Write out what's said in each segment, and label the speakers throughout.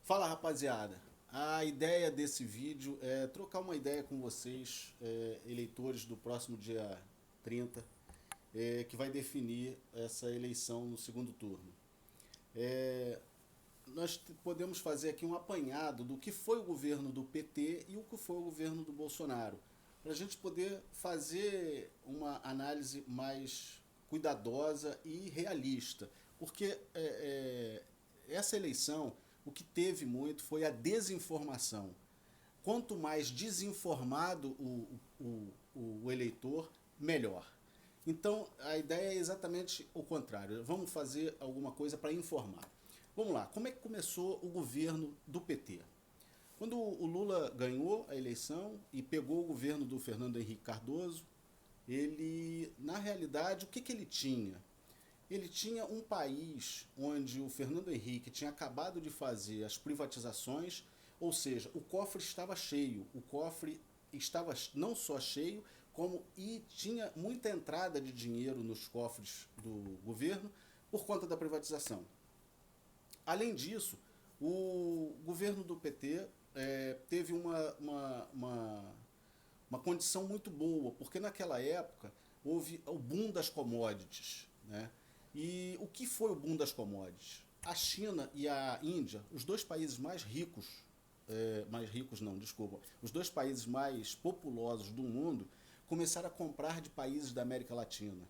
Speaker 1: Fala, rapaziada. A ideia desse vídeo é trocar uma ideia com vocês, eleitores do próximo dia 30, que vai definir essa eleição no segundo turno. É, Nós podemos fazer aqui um apanhado do que foi o governo do PT e o que foi o governo do Bolsonaro, para a gente poder fazer uma análise mais cuidadosa e realista, porque essa eleição, o que teve muito foi a desinformação. Quanto mais desinformado o eleitor, melhor. Então, a ideia é exatamente o contrário. Vamos fazer alguma coisa para informar. Vamos lá, como é que começou o governo do PT? Quando o Lula ganhou a eleição e pegou o governo do Fernando Henrique Cardoso, ele, na realidade, o que ele tinha? Ele tinha um país onde o Fernando Henrique tinha acabado de fazer as privatizações, ou seja, o cofre estava cheio. O cofre estava não só cheio, como e tinha muita entrada de dinheiro nos cofres do governo por conta da privatização. Além disso, o governo do PT teve uma condição muito boa, porque naquela época houve o boom das commodities. Né? E o que foi o boom das commodities? A China e a Índia, os dois países mais ricos não, desculpa, os dois países mais populosos do mundo, começaram a comprar de países da América Latina.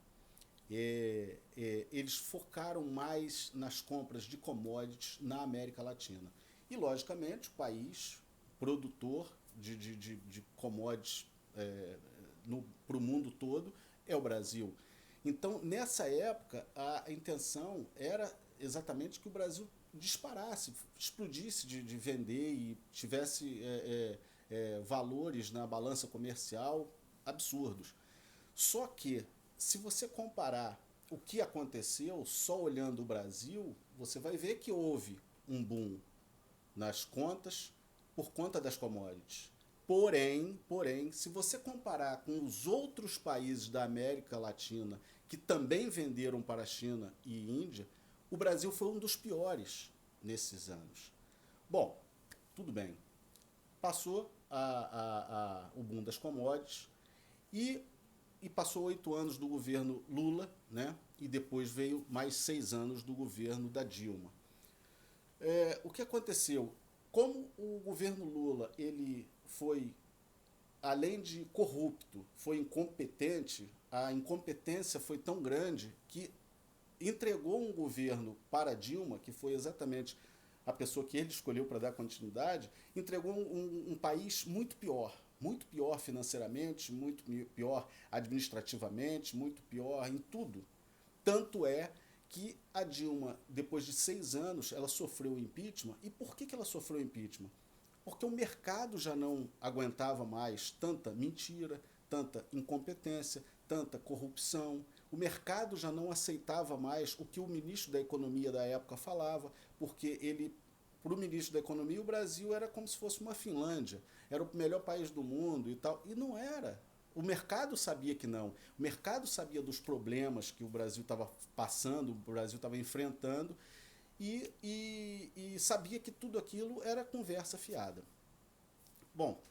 Speaker 1: Eles focaram mais nas compras de commodities na América Latina. E, logicamente, o país produtor de commodities para o mundo todo é o Brasil. Então, nessa época, a intenção era exatamente que o Brasil disparasse, explodisse de vender e tivesse valores na balança comercial absurdos. Só que, se você comparar o que aconteceu só olhando o Brasil, você vai ver que houve um boom nas contas por conta das commodities. Porém, se você comparar com os outros países da América Latina que também venderam para a China e Índia, o Brasil foi um dos piores nesses anos. Bom, tudo bem. Passou o boom das commodities e, passou 8 anos do governo Lula, né? E depois veio mais 6 anos do governo da Dilma. O que aconteceu? Como o governo Lula ele foi, além de corrupto, foi incompetente, a incompetência foi tão grande que entregou um governo para Dilma, que foi exatamente a pessoa que ele escolheu para dar continuidade, entregou um país muito pior financeiramente, muito pior administrativamente, muito pior em tudo. Tanto é que a Dilma, depois de 6 anos, ela sofreu impeachment. E por que ela sofreu impeachment? Porque o mercado já não aguentava mais tanta mentira, tanta incompetência, tanta corrupção. O mercado já não aceitava mais o que o ministro da Economia da época falava, porque ele, para o ministro da Economia, o Brasil era como se fosse uma Finlândia, era o melhor país do mundo e tal. E não era. O mercado sabia que não. O mercado sabia dos problemas que o Brasil estava passando, o Brasil estava enfrentando, e sabia que tudo aquilo era conversa fiada. Bom,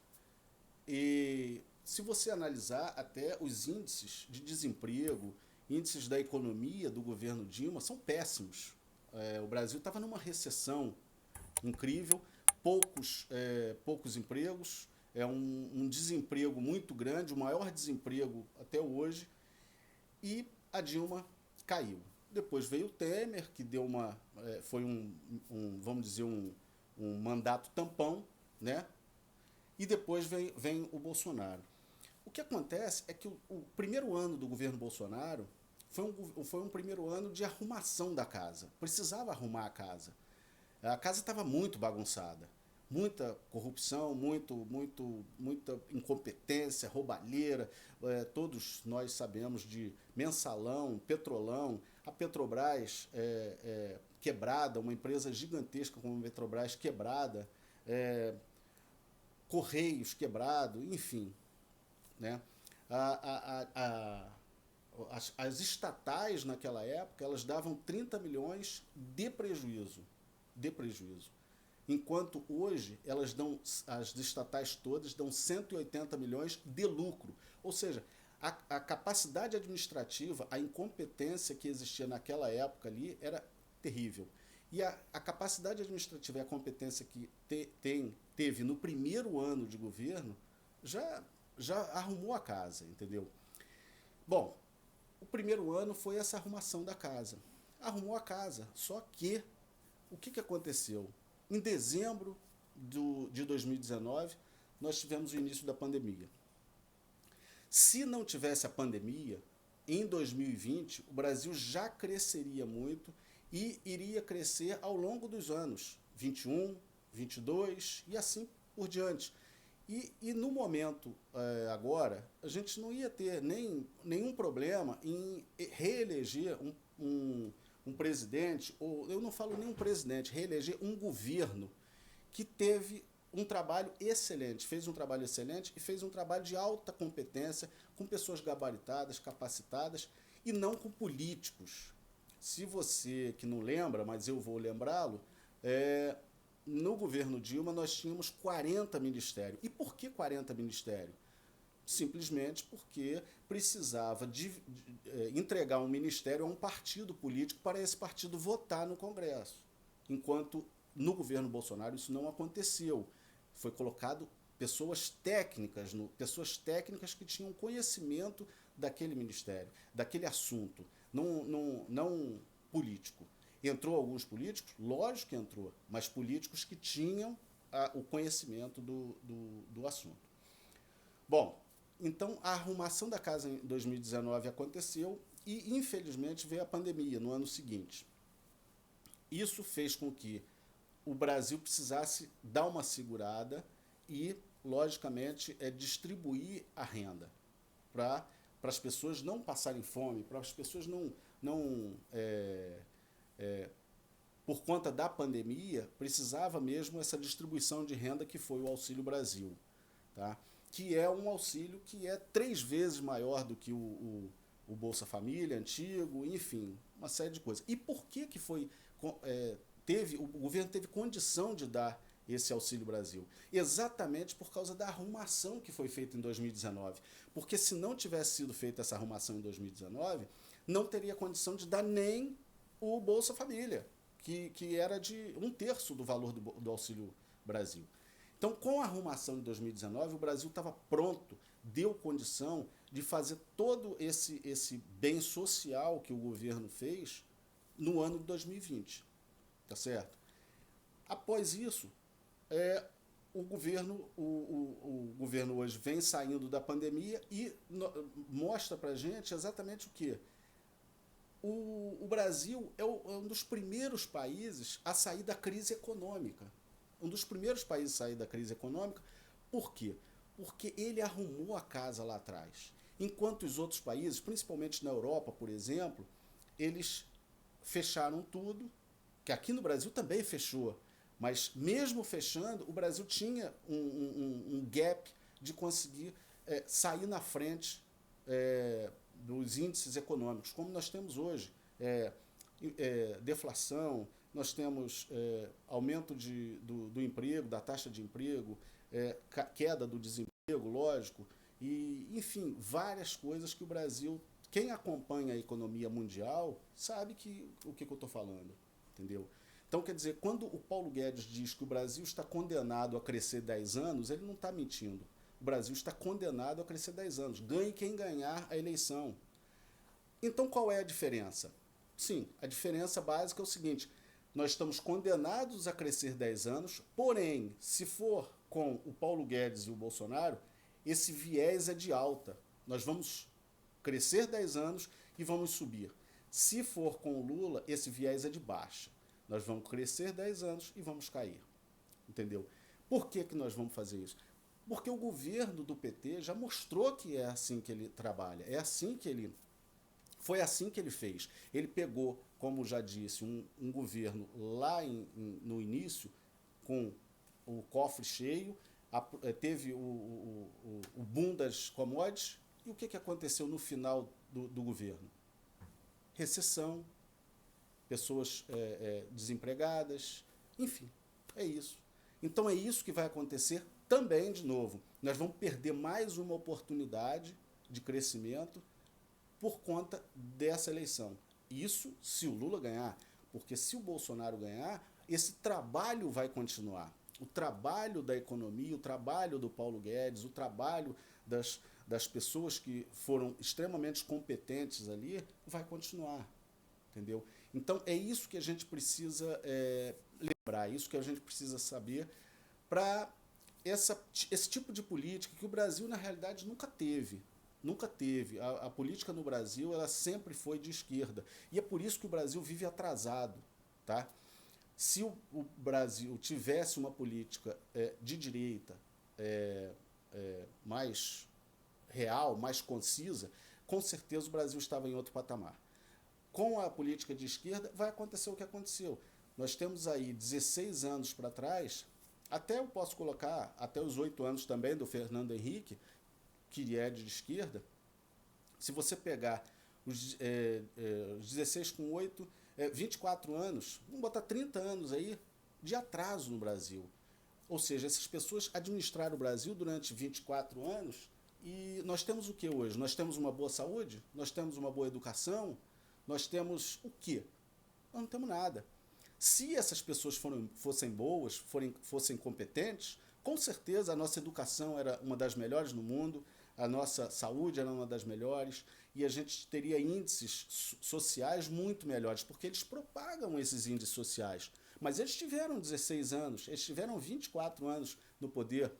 Speaker 1: e se você analisar até os índices de desemprego, índices da economia do governo Dilma são péssimos. O Brasil estava numa recessão incrível, poucos empregos, um desemprego muito grande, o maior desemprego até hoje, e a Dilma caiu. Depois veio o Temer, que deu foi vamos dizer, um mandato tampão, né? E depois vem o Bolsonaro. O que acontece é que o primeiro ano do governo Bolsonaro foi um primeiro ano de arrumação da casa. Precisava arrumar a casa. A casa estava muito bagunçada. Muita corrupção, muita incompetência, roubalheira. Todos nós sabemos de mensalão, petrolão. A Petrobras quebrada, uma empresa gigantesca como a Petrobras quebrada. Correios quebrado, enfim. Né? A, a, a, as estatais naquela época elas davam 30 milhões de prejuízo. enquanto hoje elas dão, as estatais todas dão 180 milhões de lucro. Ou seja, a capacidade administrativa, a incompetência que existia naquela época ali era terrível. E a capacidade administrativa e a competência que teve no primeiro ano de governo já arrumou a casa, entendeu? Bom, o primeiro ano foi essa arrumação da casa. Arrumou a casa, só que o que aconteceu? Em dezembro de 2019, nós tivemos o início da pandemia. Se não tivesse a pandemia, em 2020, o Brasil já cresceria muito e iria crescer ao longo dos anos, 21, 22 e assim por diante. E no momento agora, a gente não ia ter nenhum problema em reeleger um presidente, ou eu não falo nem um presidente, reeleger um governo que teve um trabalho excelente, fez um trabalho excelente e fez um trabalho de alta competência, com pessoas gabaritadas, capacitadas e não com políticos. Se você que não lembra, mas eu vou lembrá-lo, no governo Dilma nós tínhamos 40 ministérios. E por que 40 ministérios? Simplesmente porque precisava entregar um ministério a um partido político para esse partido votar no Congresso. Enquanto no governo Bolsonaro isso não aconteceu. Foi colocado pessoas técnicas que tinham conhecimento daquele ministério, daquele assunto, não político. Entrou alguns políticos? Lógico que entrou, mas políticos que tinham o conhecimento do assunto. Bom, então a arrumação da casa em 2019 aconteceu e, infelizmente, veio a pandemia no ano seguinte. Isso fez com que o Brasil precisasse dar uma segurada e, logicamente, distribuir a renda para as pessoas não passarem fome, para as pessoas por conta da pandemia, precisava mesmo essa distribuição de renda que foi o Auxílio Brasil, tá? Que é um auxílio que é 3 vezes maior do que o Bolsa Família antigo, enfim, uma série de coisas. E por que foi... o governo teve condição de dar esse Auxílio Brasil? Exatamente por causa da arrumação que foi feita em 2019. Porque se não tivesse sido feita essa arrumação em 2019, não teria condição de dar nem o Bolsa Família, que era de 1/3 do valor do Auxílio Brasil. Então, com a arrumação de 2019, o Brasil estava pronto, deu condição de fazer todo esse bem social que o governo fez no ano de 2020. Tá certo? Após isso, o governo hoje vem saindo da pandemia e mostra para a gente exatamente o quê? O Brasil é um dos primeiros países a sair da crise econômica. Um dos primeiros países a sair da crise econômica. Por quê? Porque ele arrumou a casa lá atrás. Enquanto os outros países, principalmente na Europa, por exemplo, eles fecharam tudo, que aqui no Brasil também fechou, mas mesmo fechando, o Brasil tinha um gap de conseguir sair na frente dos índices econômicos, como nós temos hoje. Deflação, nós temos aumento do emprego, da taxa de emprego, queda do desemprego, lógico, e, enfim, várias coisas que o Brasil, quem acompanha a economia mundial, sabe o que eu estou falando, entendeu? Então, quer dizer, quando o Paulo Guedes diz que o Brasil está condenado a crescer 10 anos, ele não está mentindo. O Brasil está condenado a crescer 10 anos. Ganhe quem ganhar a eleição. Então, qual é a diferença? Sim, a diferença básica é o seguinte: nós estamos condenados a crescer 10 anos, porém, se for com o Paulo Guedes e o Bolsonaro, esse viés é de alta. Nós vamos crescer 10 anos e vamos subir. Se for com o Lula, esse viés é de baixa. Nós vamos crescer 10 anos e vamos cair. Entendeu? Por que nós vamos fazer isso? Porque o governo do PT já mostrou que é assim que ele trabalha, foi assim que ele fez. Ele pegou, como já disse, um governo lá no início, com o cofre cheio, teve o boom das commodities, e o que aconteceu no final do governo? Recessão, pessoas desempregadas, enfim, é isso. Então é isso que vai acontecer também de novo. Nós vamos perder mais uma oportunidade de crescimento por conta dessa eleição. Isso se o Lula ganhar, porque se o Bolsonaro ganhar, esse trabalho vai continuar. O trabalho da economia, o trabalho do Paulo Guedes, o trabalho das pessoas que foram extremamente competentes ali, vai continuar, entendeu? Então é isso que a gente precisa lembrar, isso que a gente precisa saber para esse tipo de política que o Brasil, na realidade, nunca teve. Nunca teve. A política no Brasil ela sempre foi de esquerda. E é por isso que o Brasil vive atrasado. Tá? Se o Brasil tivesse uma política de direita mais real, mais concisa, com certeza o Brasil estava em outro patamar. Com a política de esquerda vai acontecer o que aconteceu. Nós temos aí 16 anos para trás, até eu posso colocar até os 8 anos também do Fernando Henrique, que é de esquerda. Se você pegar os 16 com 8, 24 anos, vamos botar 30 anos aí de atraso no Brasil. Ou seja, essas pessoas administraram o Brasil durante 24 anos e nós temos o que hoje? Nós temos uma boa saúde? Nós temos uma boa educação? Nós temos o quê? Nós não temos nada. Se essas pessoas fossem boas, fossem competentes, com certeza a nossa educação era uma das melhores no mundo, a nossa saúde era uma das melhores e a gente teria índices sociais muito melhores, porque eles propagam esses índices sociais. Mas eles tiveram 16 anos, eles tiveram 24 anos no poder.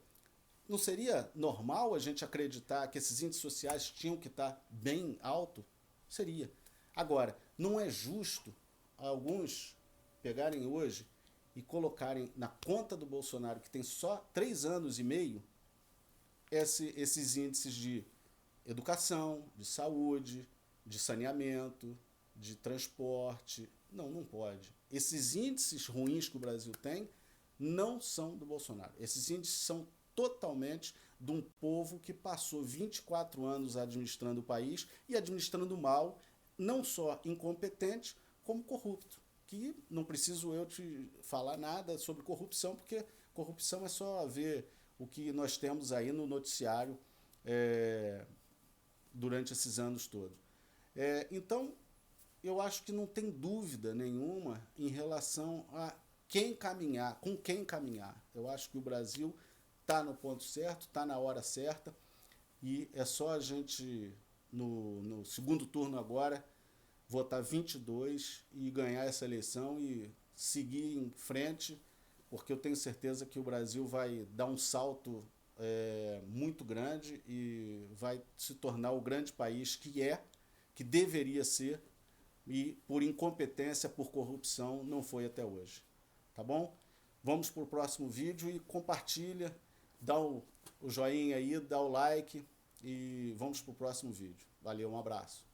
Speaker 1: Não seria normal a gente acreditar que esses índices sociais tinham que estar bem alto? Seria. Agora, não é justo alguns pegarem hoje e colocarem na conta do Bolsonaro, que tem só 3 anos e meio, esses índices de educação, de saúde, de saneamento, de transporte. Não, não pode. Esses índices ruins que o Brasil tem não são do Bolsonaro. Esses índices são totalmente de um povo que passou 24 anos administrando o país e administrando mal, não só incompetente, como corrupto. Que não preciso eu te falar nada sobre corrupção, porque corrupção é só ver o que nós temos aí no noticiário durante esses anos todos. Então, eu acho que não tem dúvida nenhuma em relação a quem caminhar, com quem caminhar. Eu acho que o Brasil está no ponto certo, está na hora certa, e é só a gente, no segundo turno agora, votar 22 e ganhar essa eleição e seguir em frente, porque eu tenho certeza que o Brasil vai dar um salto muito grande e vai se tornar o grande país que deveria ser, e por incompetência, por corrupção, não foi até hoje. Tá bom? Vamos para o próximo vídeo e compartilha, dá o joinha aí, dá o like e vamos para o próximo vídeo. Valeu, um abraço.